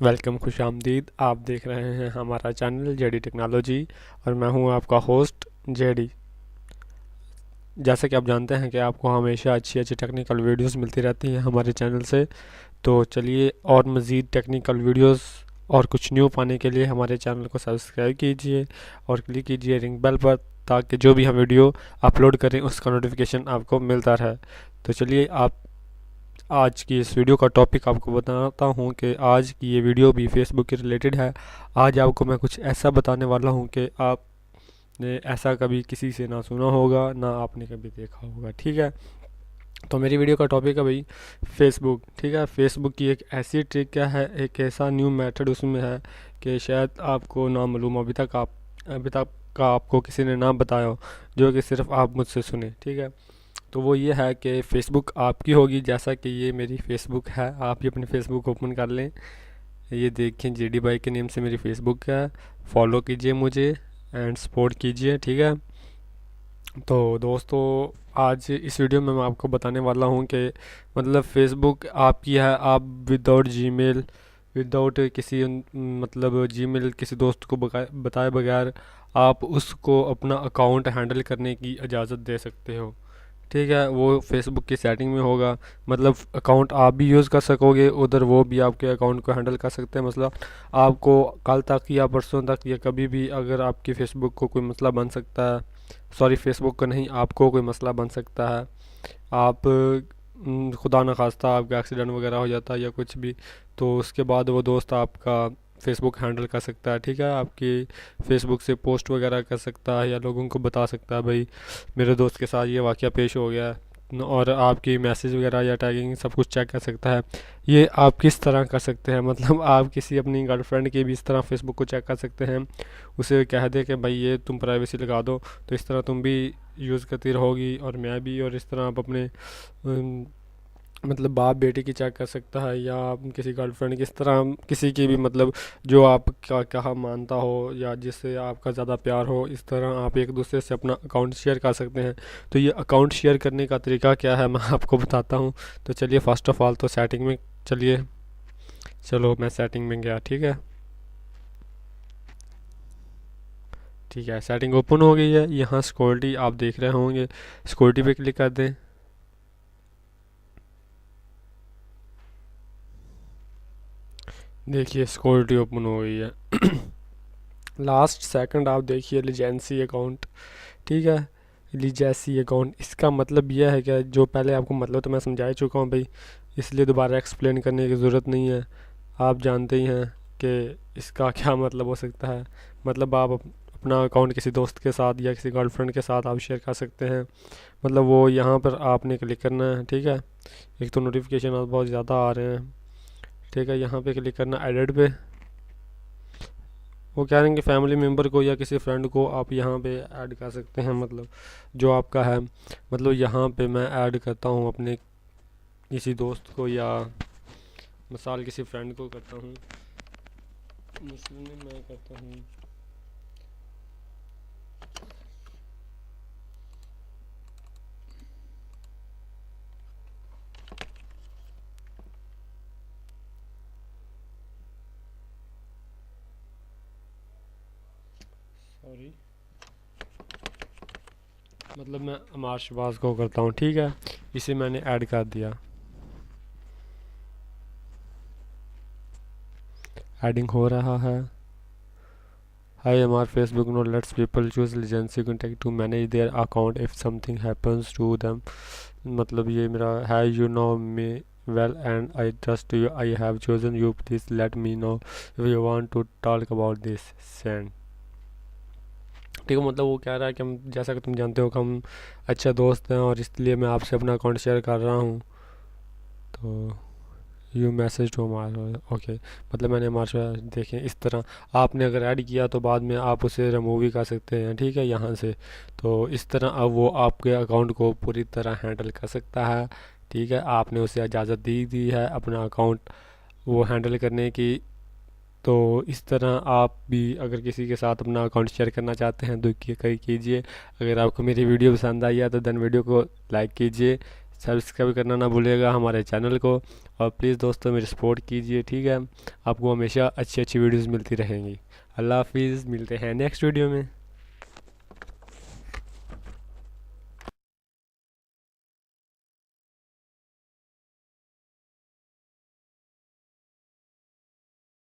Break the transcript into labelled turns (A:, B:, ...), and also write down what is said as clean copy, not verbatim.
A: Welcome, खुश आमदीद। आप देख रहे हैं हमारा चैनल जेडी टेक्नोलॉजी और मैं हूं आपका होस्ट जेडी। जैसा कि आप जानते हैं कि आपको हमेशा अच्छी अच्छी टेक्निकल वीडियोस मिलती रहती हैं हमारे चैनल से। तो चलिए, और मज़ीद टेक्निकल वीडियोस और कुछ न्यू पाने के लिए हमारे चैनल को सब्सक्राइब कीजिए और क्लिक कीजिए रिंग बेल पर, ताकि जो भी हम वीडियो अपलोड करें उसका नोटिफिकेशन आपको मिलता रहे। तो चलिए, आप आज की इस वीडियो का टॉपिक आपको बताता हूँ कि आज की ये वीडियो भी फेसबुक के रिलेटेड है। आज आपको मैं कुछ ऐसा बताने वाला हूँ कि आपने ऐसा कभी किसी से ना सुना होगा, ना आपने कभी देखा होगा। ठीक है, तो मेरी वीडियो का टॉपिक है भाई फेसबुक। ठीक है, फेसबुक की एक ऐसी ट्रिक क्या है, एक ऐसा न्यू मेथड उसमें है कि शायद आपको ना मालूम, अभी तक का आपको किसी ने ना बताया हो, जो कि सिर्फ आप मुझसे सुने। ठीक है, तो वो ये है कि फ़ेसबुक आपकी होगी, जैसा कि ये मेरी फ़ेसबुक है। आप भी अपनी फ़ेसबुक ओपन कर लें। ये देखें, जेडी बाई के नेम से मेरी फ़ेसबुक है। फॉलो कीजिए मुझे एंड सपोर्ट कीजिए। ठीक है, तो दोस्तों, आज इस वीडियो में मैं आपको बताने वाला हूँ कि मतलब फ़ेसबुक आपकी है। आप विदाउट जीमेल, विदाउट किसी मतलब जीमेल किसी दोस्त को बताए बगैर आप उसको अपना अकाउंट हैंडल करने की इजाज़त दे सकते हो। ठीक है, वो फेसबुक की सेटिंग में होगा। मतलब अकाउंट आप भी यूज़ कर सकोगे, उधर वो भी आपके अकाउंट को हैंडल कर सकते हैं। मतलब आपको कल तक या परसों तक या कभी भी अगर आपकी फ़ेसबुक को कोई मसला बन सकता है, सॉरी फ़ेसबुक को नहीं, आपको कोई मसला बन सकता है। आप खुदा न खास्ता आपका एक्सीडेंट वगैरह हो जाता है या कुछ भी, तो उसके बाद वो दोस्त आपका फ़ेसबुक हैंडल कर सकता है। ठीक है, आपकी फ़ेसबुक से पोस्ट वगैरह कर सकता है या लोगों को बता सकता है भाई मेरे दोस्त के साथ ये वाक़या पेश हो गया है, और आपकी मैसेज वगैरह या टैगिंग सब कुछ चेक कर सकता है। ये आप किस तरह कर सकते हैं, मतलब आप किसी अपनी गर्लफ्रेंड की भी इस तरह फेसबुक को चेक कर सकते हैं। उसे कह दे कि भाई ये तुम प्राइवेसी लगा दो, तो इस तरह तुम भी यूज़ करती रहोगी और मैं भी, और इस तरह आप अपने मतलब बाप बेटी की चेक कर सकता है, या आप किसी गर्लफ्रेंड की, इस तरह किसी की भी, मतलब जो आपका कहा मानता हो या जिससे आपका ज़्यादा प्यार हो, इस तरह आप एक दूसरे से अपना अकाउंट शेयर कर सकते हैं। तो ये अकाउंट शेयर करने का तरीका क्या है मैं आपको बताता हूँ। तो चलिए, फ़र्स्ट ऑफ़ ऑल तो सेटिंग में चलिए। चलो, मैं सेटिंग में गया। ठीक है, ठीक है, सेटिंग ओपन हो गई है। यहाँ सिक्योरिटी आप देख रहे होंगे, सिक्योरिटी पे क्लिक कर दें। देखिए, सिक्योरिटी ओपन हो गई है। लास्ट सेकंड आप देखिए, लीजेंसी अकाउंट। ठीक है, लीजेंसी अकाउंट, इसका मतलब यह है कि जो पहले आपको मतलब तो मैं समझा ही चुका हूँ भाई, इसलिए दोबारा एक्सप्लेन करने की ज़रूरत नहीं है। आप जानते ही हैं कि इसका क्या मतलब हो सकता है। मतलब आप अपना अकाउंट किसी दोस्त के साथ या किसी गर्लफ्रेंड के साथ आप शेयर कर सकते हैं। मतलब वो यहाँ पर आपने क्लिक करना है। ठीक है, एक तो नोटिफिकेशन बहुत ज़्यादा आ रहे हैं। ठीक है, यहाँ पे क्लिक करना एडिट पे। वो कह रहे हैं कि फैमिली मेम्बर को या किसी फ्रेंड को आप यहाँ पे ऐड कर सकते हैं, मतलब जो आपका है। मतलब यहाँ पे मैं ऐड करता हूँ अपने किसी दोस्त को, या मिसाल किसी फ्रेंड को करता हूँ। मुस्लिम मैं करता हूँ सॉरी, मतलब मैं अमार शबाज को करता हूँ। ठीक है, इसे मैंने ऐड कर दिया। एडिंग हो रहा है। Hi Amar Facebook now lets people choose legacy contact to manage their account if something happens to them. मतलब ये मेरा है, you know me well and I trust you, I have chosen you, please let me know if you want to talk about this, send. ठीक है, मतलब वो कह रहा है कि हम, जैसा कि तुम जानते हो कि हम अच्छे दोस्त हैं और इसलिए मैं आपसे अपना अकाउंट शेयर कर रहा हूँ। तो यू मैसेज टू हमारा, ओके, मतलब मैंने हमारे, देखें इस तरह आपने अगर ऐड किया तो बाद में आप उसे रिमूव भी कर सकते हैं। ठीक है, यहाँ से। तो इस तरह अब वो आपके अकाउंट को पूरी तरह हैंडल कर सकता है। ठीक है, आपने उसे इजाज़त दी है अपना अकाउंट वो हैंडल करने की। तो इस तरह आप भी अगर किसी के साथ अपना अकाउंट शेयर करना चाहते हैं तो कीजिए। अगर आपको मेरी वीडियो पसंद आई है तो देन वीडियो को लाइक कीजिए, सब्सक्राइब करना ना भूलिएगा हमारे चैनल को। और प्लीज़ दोस्तों मेरी सपोर्ट कीजिए, ठीक है। आपको हमेशा अच्छी अच्छी वीडियोस मिलती रहेंगी। अल्लाह हाफिज़, मिलते हैं नेक्स्ट वीडियो में।